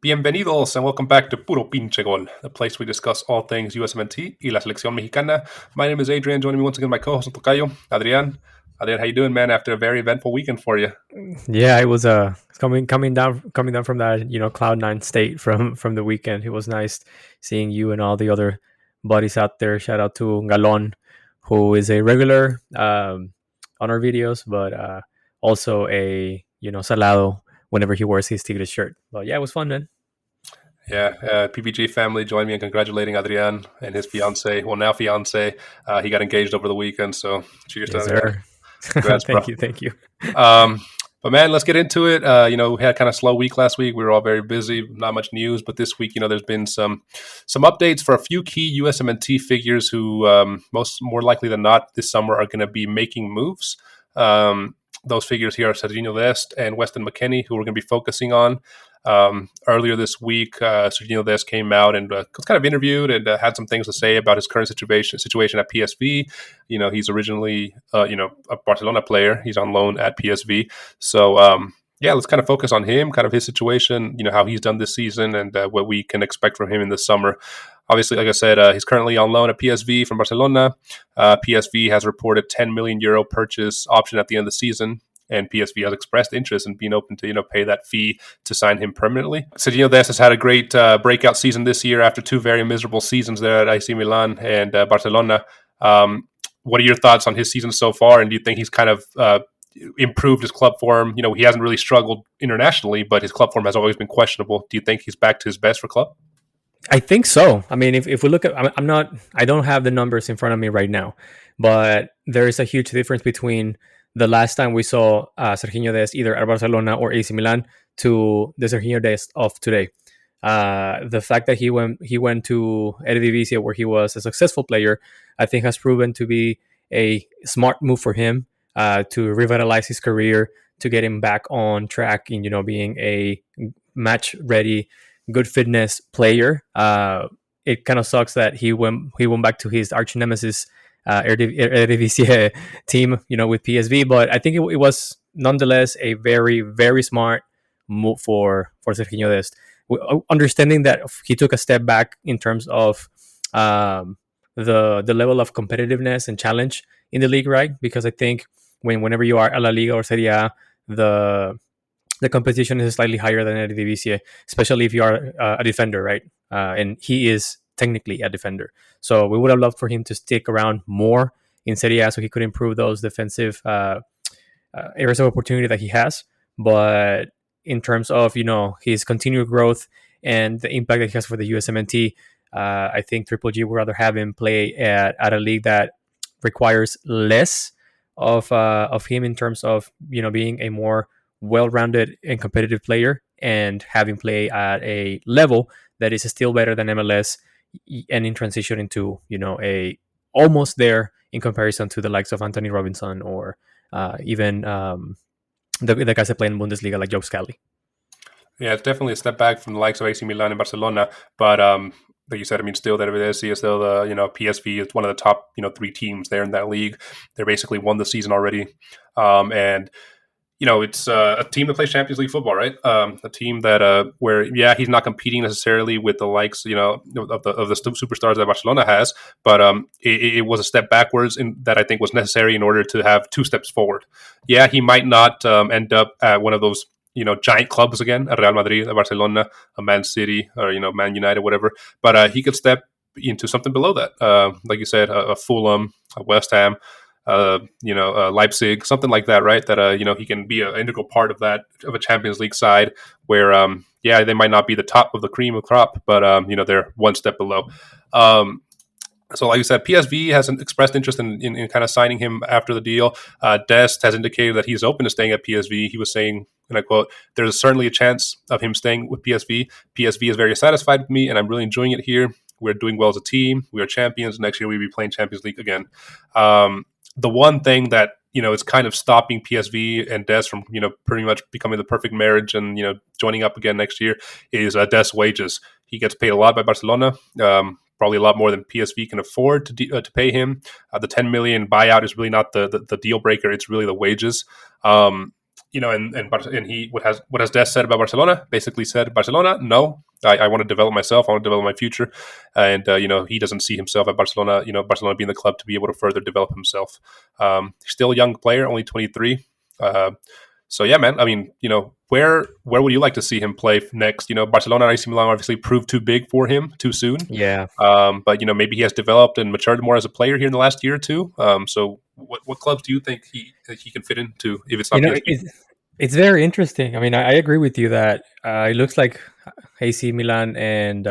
Bienvenidos and welcome back to Puro Pinche Gol, the place we discuss all things USMNT y la selección mexicana. My name is Adrian. Joining me once again, my co-host Tocayo, Adrian. Adrian, how you doing, man? After a very eventful weekend for you. Yeah, it was coming down from that cloud nine state from the weekend. It was nice seeing you and all the other buddies out there. Shout out to Galon, who is a regular on our videos, but also a salado whenever he wears his Tigres shirt. But yeah, it was fun, man. Yeah, PPG family joined me in congratulating Adrian and his fiance. Well, now fiance. He got engaged over the weekend, so cheers to Adrian. Congrats, thank you. But man, let's get into it. We had kind of slow week last week. We were all very busy, not much news. But this week, there's been some updates for a few key USMNT figures who, more likely than not, this summer are going to be making moves. Those figures here are Sergiño Dest and Weston McKennie, who we're going to be focusing on. Earlier this week, Sergiño Dest came out and was kind of interviewed and had some things to say about his current situation at PSV. He's originally, a Barcelona player. He's on loan at PSV. So, let's kind of focus on him, kind of his situation, how he's done this season and what we can expect from him in the summer. Obviously, like I said, he's currently on loan at PSV from Barcelona. PSV has reported €10 million purchase option at the end of the season. And PSV has expressed interest in being open to, pay that fee to sign him permanently. Sergiño Dest has had a great breakout season this year after two very miserable seasons there at AC Milan and Barcelona. What are your thoughts on his season so far? And do you think he's kind of improved his club form? He hasn't really struggled internationally, but his club form has always been questionable. Do you think he's back to his best for club? I think so. I mean, if we look at, I don't have the numbers in front of me right now, but there is a huge difference between the last time we saw Sergiño Dest either at Barcelona or AC Milan to the Sergiño Dest of today. The fact that he went to Eredivisie where he was a successful player, I think has proven to be a smart move for him to revitalize his career, to get him back on track in being a match ready, good fitness player. It kind of sucks that he went back to his arch nemesis Eredivisie team, with PSV. But I think it was nonetheless a very, very smart move for Sergiño Dest. Understanding that he took a step back in terms of the level of competitiveness and challenge in the league, right? Because I think whenever you are at La Liga or Serie A, the competition is slightly higher than Eredivisie, especially if you are a defender, right? And he is technically a defender. So we would have loved for him to stick around more in Serie A so he could improve those defensive areas of opportunity that he has. But in terms of, his continued growth and the impact that he has for the USMNT, I think Triple G would rather have him play at a league that requires less of him in terms of, being a more well-rounded and competitive player and having play at a level that is still better than MLS and in transition into, a almost there in comparison to the likes of Anthony Robinson or even the guys that play in Bundesliga like Joe Scally. Yeah, it's definitely a step back from the likes of AC Milan and Barcelona, but like you said, still that Eredivisie is still the PSV is one of the top three teams there in that league. They're basically won the season already, and it's a team that plays Champions League football, right? A team that where he's not competing necessarily with the likes of the superstars that Barcelona has, but it was a step backwards in that I think was necessary in order to have two steps forward. Yeah, he might not end up at one of those giant clubs again, a Real Madrid, a Barcelona, a Man City, or Man United, whatever. But he could step into something below that, like you said, a Fulham, a West Ham. Leipzig, something like that, right? That he can be an integral part of a Champions League side where they might not be the top of the cream of crop, but they're one step below. So like you said, PSV has expressed interest in kind of signing him after the deal. Dest has indicated that he's open to staying at PSV. He was saying, and I quote, "There's certainly a chance of him staying with PSV. PSV is very satisfied with me, and I'm really enjoying it here. We're doing well as a team. We are champions. Next year we'll be playing Champions League again." The one thing that is kind of stopping PSV and Dest from pretty much becoming the perfect marriage and joining up again next year is Dest's wages. He gets paid a lot by Barcelona, probably a lot more than PSV can afford to pay him. The 10 million buyout is really not the deal breaker. It's really the wages. and he what has Dest said about Barcelona? Basically said Barcelona, no, I want to develop myself. I want to develop my future, and he doesn't see himself at Barcelona. Barcelona being the club to be able to further develop himself. Still a young player, only 23. So yeah, man. I mean, where would you like to see him play next? Barcelona and AC Milan obviously proved too big for him too soon. Yeah. But maybe he has developed and matured more as a player here in the last year or two. So what clubs do you think he can fit into if it's You not know, PSG? it's very interesting. I mean, I agree with you that it looks like AC Milan and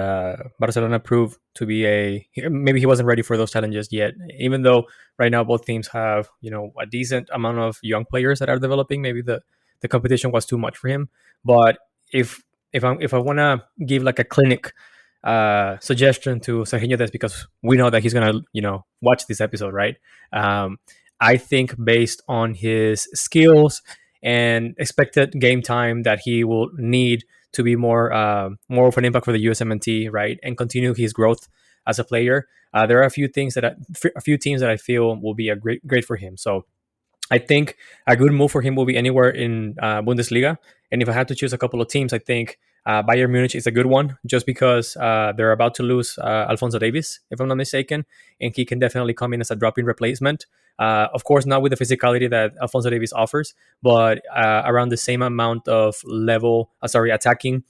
Barcelona proved to be maybe he wasn't ready for those challenges yet. Even though right now both teams have a decent amount of young players that are developing, maybe the competition was too much for him. But if I want to give like a clinic suggestion to Sergiño Dest, because we know that he's gonna watch this episode, right? Um, I think based on his skills and expected game time that he will need to be more of an impact for the USMNT, right, and continue his growth as a player. There are a few teams that I feel will be a great for him. So I think a good move for him will be anywhere in Bundesliga. And if I had to choose a couple of teams, I think Bayern Munich is a good one, just because they're about to lose Alfonso Davies, if I'm not mistaken, and he can definitely come in as a drop-in replacement. Of course, not with the physicality that Alfonso Davies offers, but around the same amount of attacking,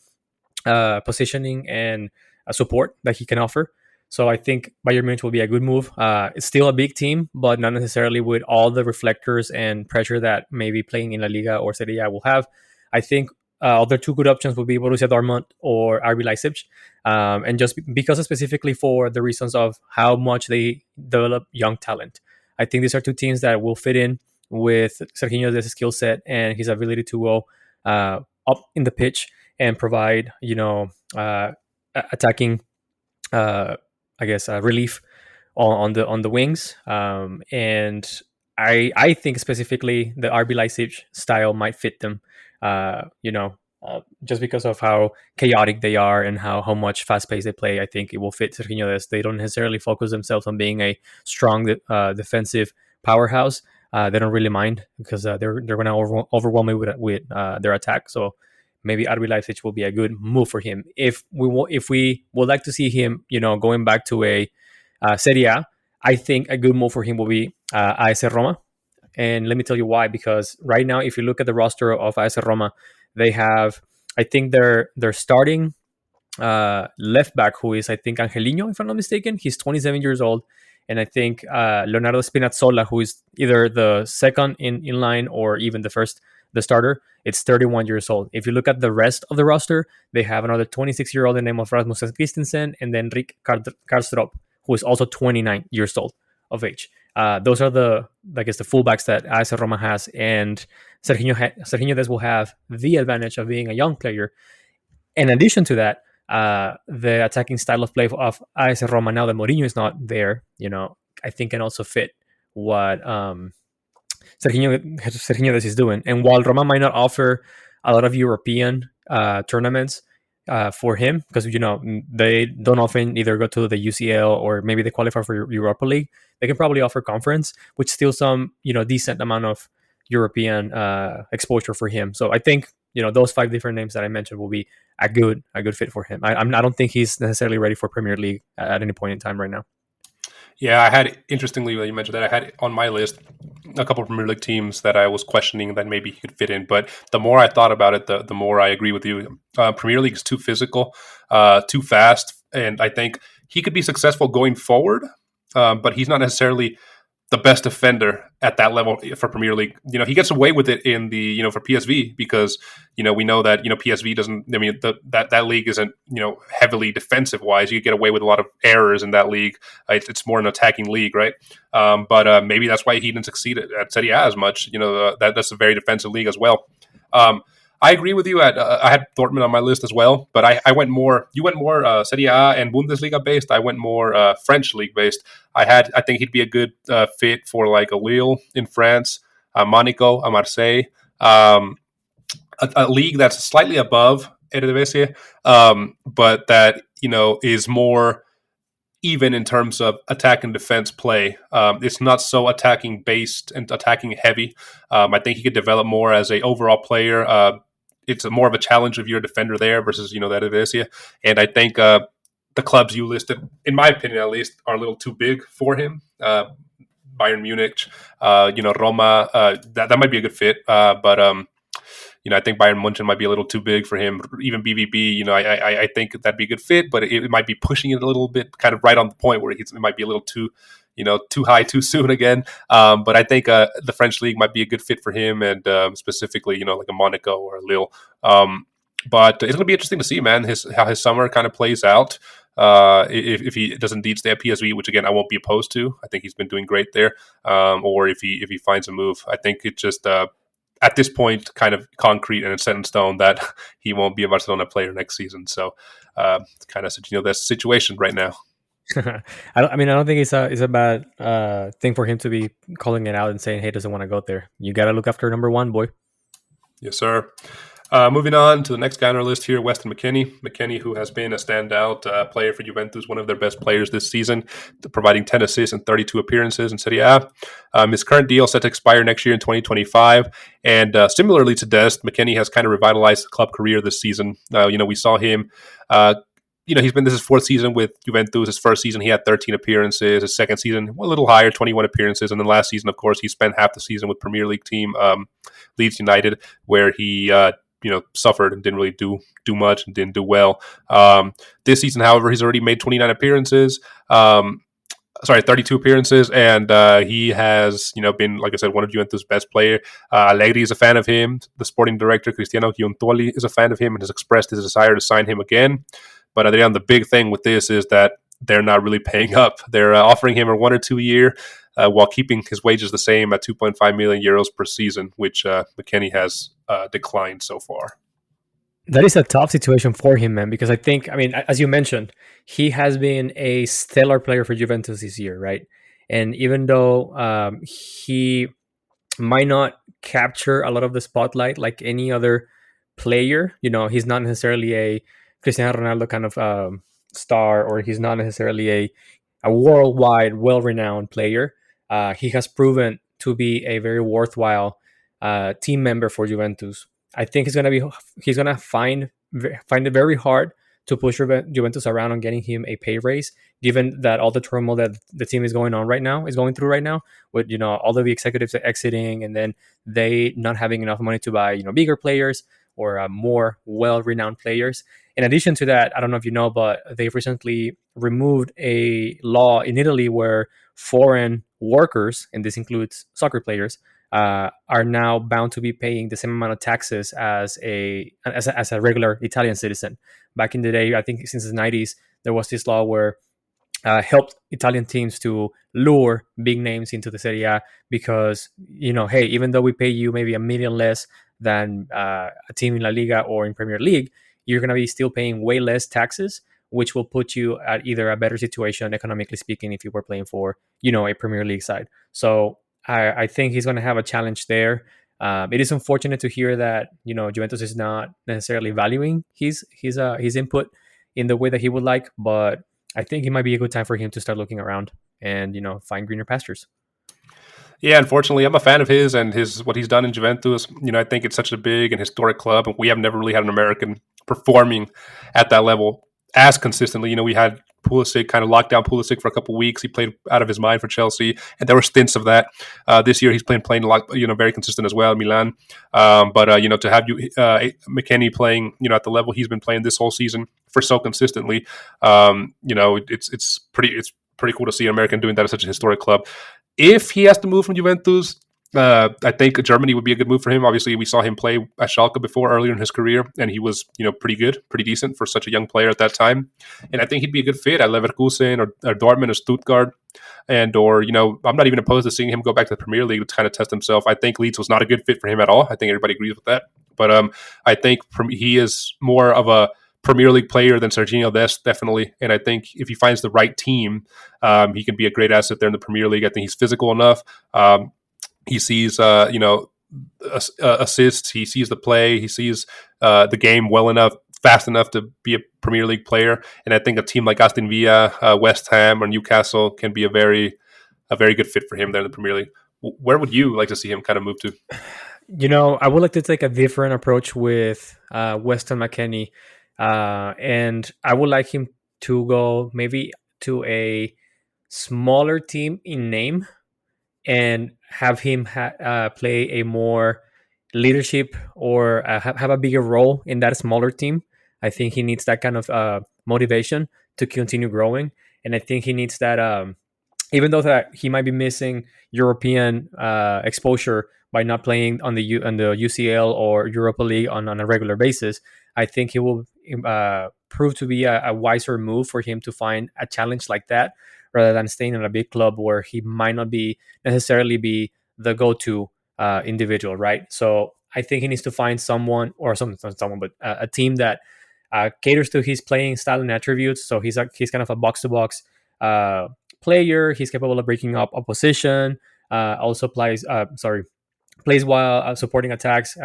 positioning, and support that he can offer. So I think Bayern Munich will be a good move. It's still a big team, but not necessarily with all the reflectors and pressure that maybe playing in La Liga or Serie A will have. I think other two good options would be Borussia Dortmund or RB Leipzig, and just because specifically for the reasons of how much they develop young talent. I think these are two teams that will fit in with Sergiño's skill set and his ability to go up in the pitch and provide, attacking, uh, I guess, relief on the wings. And I think specifically the RB Leipzig style might fit them. Just because of how chaotic they are and how much fast pace they play, I think it will fit Sergiño Dest. They don't necessarily focus themselves on being a strong defensive powerhouse. They don't really mind because they're going to overwhelm me with their attack. So maybe RB Leipzig will be a good move for him. If we would like to see him, going back to a Serie A, I think a good move for him will be AS Roma. And let me tell you why. Because right now, if you look at the roster of AS Roma, they have, I think they're starting left back, who is, I think, Angelino, if I'm not mistaken. He's 27 years old. And I think Leonardo Spinazzola, who is either the second in line or even the starter, it's 31 years old. If you look at the rest of the roster, they have another 26-year-old in the name of Rasmus Christensen and then Rick Karstrup, who is also 29 years old of age. Those are the fullbacks that AS Roma has, and Sergiño Dest will have the advantage of being a young player. In addition to that, the attacking style of play of AS Roma, now that Mourinho is not there, I think can also fit what Sergiño Dest is doing. And while Roma might not offer a lot of European tournaments for him, because they don't often either go to the UCL or maybe they qualify for Europa League, they can probably offer conference, which still some decent amount of European exposure for him. So I think those 5 different names that I mentioned will be a good fit for him. I don't think he's necessarily ready for Premier League at any point in time right now. Yeah, interestingly, you mentioned that I had on my list a couple of Premier League teams that I was questioning that maybe he could fit in. But the more I thought about it, the more I agree with you. Premier League is too physical, too fast, and I think he could be successful going forward, but he's not necessarily the best defender at that level for Premier League. He gets away with it in the for PSV because we know that PSV doesn't. I mean that league isn't heavily defensive wise. You get away with a lot of errors in that league. It's more an attacking league, right? But maybe that's why he didn't succeed at Serie A as much. That's a very defensive league as well. I agree with you. I had Dortmund on my list as well, but I went more. You went more Serie A and Bundesliga based. I went more French league based. I think he'd be a good fit for like a Lille in France, Monaco, a Marseille, a league that's slightly above Eredivisie, but that is more even in terms of attack and defense play. It's not so attacking based and attacking heavy. I think he could develop more as a overall player. It's more of a challenge of your defender there versus that of Asia. And I think the clubs you listed, in my opinion at least, are a little too big for him. Bayern Munich, Roma, that might be a good fit. But I think Bayern Munich might be a little too big for him. Even BVB, I think that'd be a good fit, but it might be pushing it a little bit, kind of right on the point where it might be a little too, too high too soon again. But I think the French league might be a good fit for him, and specifically, like a Monaco or a Lille. But it's going to be interesting to see, man, how his summer kind of plays out. If he does indeed stay at PSV, which again I won't be opposed to. I think he's been doing great there. Or if he finds a move, I think it just at this point kind of concrete and it's set in stone that he won't be a Barcelona player next season. So it's kind of Sergiño Dest situation right now. I don't think it's a bad thing for him to be calling it out and saying, "Hey, doesn't want to go there." You got to look after number one, boy. Yes, sir. Moving on to the next guy on our list here, Weston McKennie. McKennie, who has been a standout player for Juventus, one of their best players this season, providing 10 assists and 32 appearances in Serie A. His current deal set to expire next year in 2025. And similarly to Dest, McKennie has kind of revitalized the club career this season. We saw him... this is his fourth season with Juventus. His first season, he had 13 appearances. His second season, a little higher, 21 appearances. And then last season, of course, he spent half the season with Premier League team Leeds United, where he suffered and didn't really do much and didn't do well. This season, however, he's already made 29 appearances. 32 appearances, and he has, been, like I said, one of Juventus' best player. Allegri is a fan of him. The sporting director, Cristiano Giuntoli, is a fan of him and has expressed his desire to sign him again. But Adrian, the big thing with this is that they're not really paying up. They're offering him a 1 or 2 year while keeping his wages the same at 2.5 million euros per season, which McKennie has declined so far. That is a tough situation for him, man, because I think, as you mentioned, he has been a stellar player for Juventus this year, right? And even though he might not capture a lot of the spotlight like any other player, he's not necessarily a Cristiano Ronaldo kind of star, or he's not necessarily a worldwide, well-renowned player. He has proven to be a very worthwhile team member for Juventus. I think he's gonna find it very hard to push Juventus around on getting him a pay raise, given that all the turmoil that the team is going through right now, with all of the executives exiting, and then they not having enough money to buy bigger players or more well-renowned players. In addition to that, I don't know if you know, but they've recently removed a law in Italy where foreign workers, and this includes soccer players, are now bound to be paying the same amount of taxes as a regular Italian citizen. Back in the day, I think since the 90s, there was this law where helped Italian teams to lure big names into the Serie A because, hey, even though we pay you maybe $1 million less than a team in La Liga or in Premier League, you're going to be still paying way less taxes, which will put you at either a better situation, economically speaking, if you were playing for, a Premier League side. So I think he's going to have a challenge there. It is unfortunate to hear that, Juventus is not necessarily valuing his input in the way that he would like, but I think it might be a good time for him to start looking around and, find greener pastures. Yeah, unfortunately, I'm a fan of his and what he's done in Juventus. I think it's such a big and historic club, and we have never really had an American performing at that level as consistently. We had Pulisic, kind of locked down Pulisic for a couple of weeks. He played out of his mind for Chelsea, and there were stints of that. This year, he's playing very consistent as well, Milan. But to have McKennie playing, at the level he's been playing this whole season for so consistently, it's pretty cool to see an American doing that at such a historic club. If he has to move from Juventus, I think Germany would be a good move for him. Obviously, we saw him play at Schalke before earlier in his career, and he was, pretty good, pretty decent for such a young player at that time. And I think he'd be a good fit at Leverkusen or Dortmund or Stuttgart. I'm not even opposed to seeing him go back to the Premier League to kind of test himself. I think Leeds was not a good fit for him at all. I think everybody agrees with that. But I think he is more of a Premier League player than Sergiño Dest, definitely. And I think if he finds the right team, he can be a great asset there in the Premier League. I think he's physical enough. He sees, assists. He sees the play. He sees the game well enough fast enough to be a Premier League player. And I think a team like Aston Villa, West Ham, or Newcastle can be a very good fit for him there in the Premier League. Where would you like to see him kind of move to? I would like to take a different approach with Weston McKennie, and I would like him to go maybe to a smaller team in name and have him play a more leadership or have a bigger role in that smaller team. I think he needs that kind of motivation to continue growing, and I think he needs that. Even though that he might be missing European exposure by not playing on the UCL or Europa League on a regular basis, I think he will prove to be a wiser move for him to find a challenge like that rather than staying in a big club where he might not be necessarily be the go-to individual, right? So I think he needs to find someone or not someone, but a team that caters to his playing style and attributes. So he's kind of a box-to-box player. He's capable of breaking up opposition. Also plays while supporting attacks,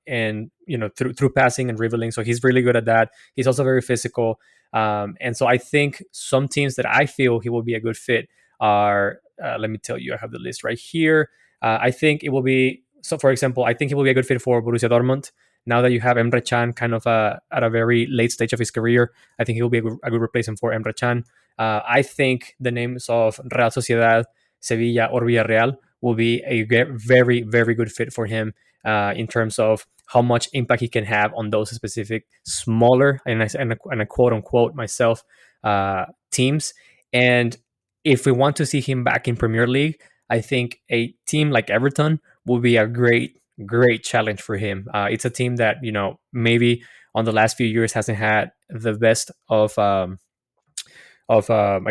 and through passing and dribbling. So he's really good at that. He's also very physical, and so I think some teams that I feel he will be a good fit are. Let me tell you, I have the list right here. I think it will be. So, for example, I think he will be a good fit for Borussia Dortmund. Now that you have Emre Can kind of at a very late stage of his career, I think he will be a good replacement for Emre Can. I think the names of Real Sociedad, Sevilla, or Villarreal will be a very, very good fit for him in terms of how much impact he can have on those specific smaller and a quote unquote myself teams. And if we want to see him back in Premier League, I think a team like Everton will be a great challenge for him. It's a team that maybe on the last few years hasn't had the best of I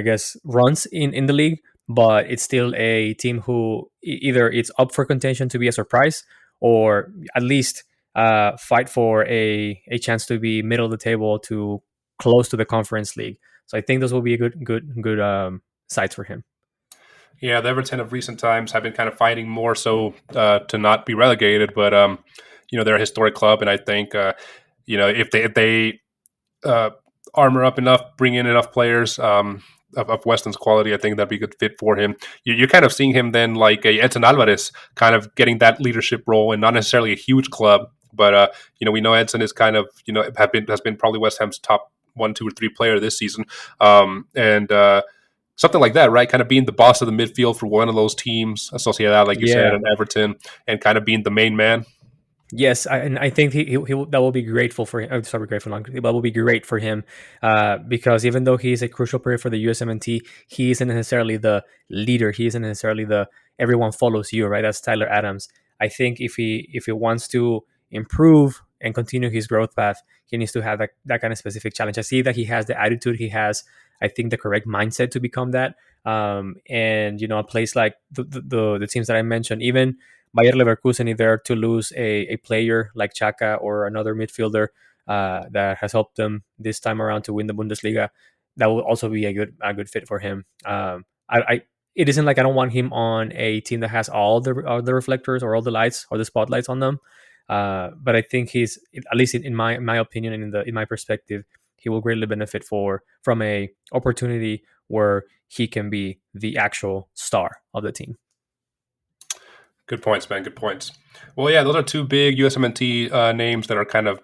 guess runs in the league, but it's still a team who either it's up for contention to be a surprise or at least fight for a chance to be middle of the table to close to the Conference League. So I think those will be a good sites for him. Yeah, the Everton of recent times have been kind of fighting more so to not be relegated, but they're a historic club, and I think if they armor up enough, bring in enough players of Weston's quality, I think that'd be a good fit for him. You're kind of seeing him then like a Edson Alvarez, kind of getting that leadership role, and not necessarily a huge club, but we know Edson is kind of has been probably West Ham's top 1, 2, or 3 player this season, and something like that, right? Kind of being the boss of the midfield for one of those teams, Sociedad, like you said, and Everton, and kind of being the main man. Yes, and I think he that will be grateful for him. Oh, sorry, grateful, not, that will be great for him because even though he is a crucial player for the USMNT, he isn't necessarily the leader. He isn't necessarily the everyone follows you, right? That's Tyler Adams. I think if he wants to improve and continue his growth path, he needs to have that kind of specific challenge. I see that he has the attitude. He has, I think, the correct mindset to become that. And a place like the teams that I mentioned, even Bayer Leverkusen, there to lose a player like Xhaka or another midfielder that has helped them this time around to win the Bundesliga, that will also be a good fit for him. It isn't like I don't want him on a team that has all the reflectors or all the lights or the spotlights on them, but I think he's, at least in my opinion and in my perspective, he will greatly benefit from a opportunity where he can be the actual star of the team. Good points, man. Good points. Well, yeah, those are 2 big USMNT names that are kind of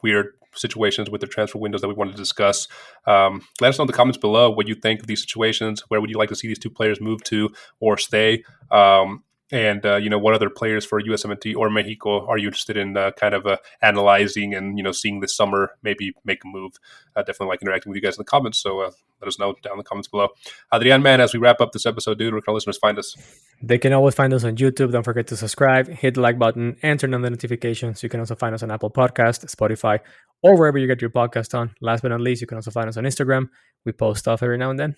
weird situations with the transfer windows that we wanted to discuss. Let us know in the comments below what you think of these situations. Where would you like to see these 2 players move to or stay? And what other players for USMNT or Mexico are you interested in kind of analyzing and seeing this summer, maybe make a move? Definitely like interacting with you guys in the comments, so let us know down in the comments below. Adrian, man, as we wrap up this episode, dude, where can our listeners find us? They can always find us on YouTube. Don't forget to subscribe, hit the like button, and turn on the notifications. You can also find us on Apple Podcast, Spotify, or wherever you get your podcast on. Last but not least, you can also find us on Instagram. We post stuff every now and then.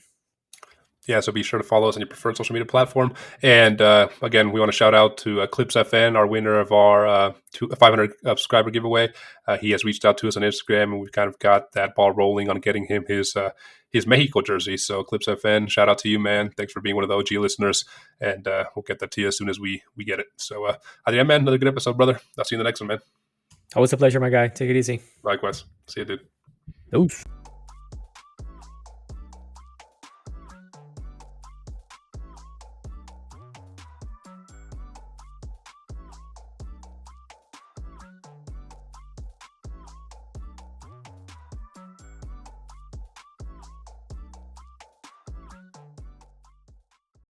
Yeah, so be sure to follow us on your preferred social media platform. And again, we want to shout out to Clips FN, our winner of our 500 subscriber giveaway. He has reached out to us on Instagram, and we've kind of got that ball rolling on getting him his Mexico jersey. So Clips FN, shout out to you, man. Thanks for being one of the OG listeners, and we'll get that to you as soon as we get it. So, Adrian, man, another good episode, brother. I'll see you in the next one, man. Always a pleasure, my guy. Take it easy. Likewise. See you, dude. Oof.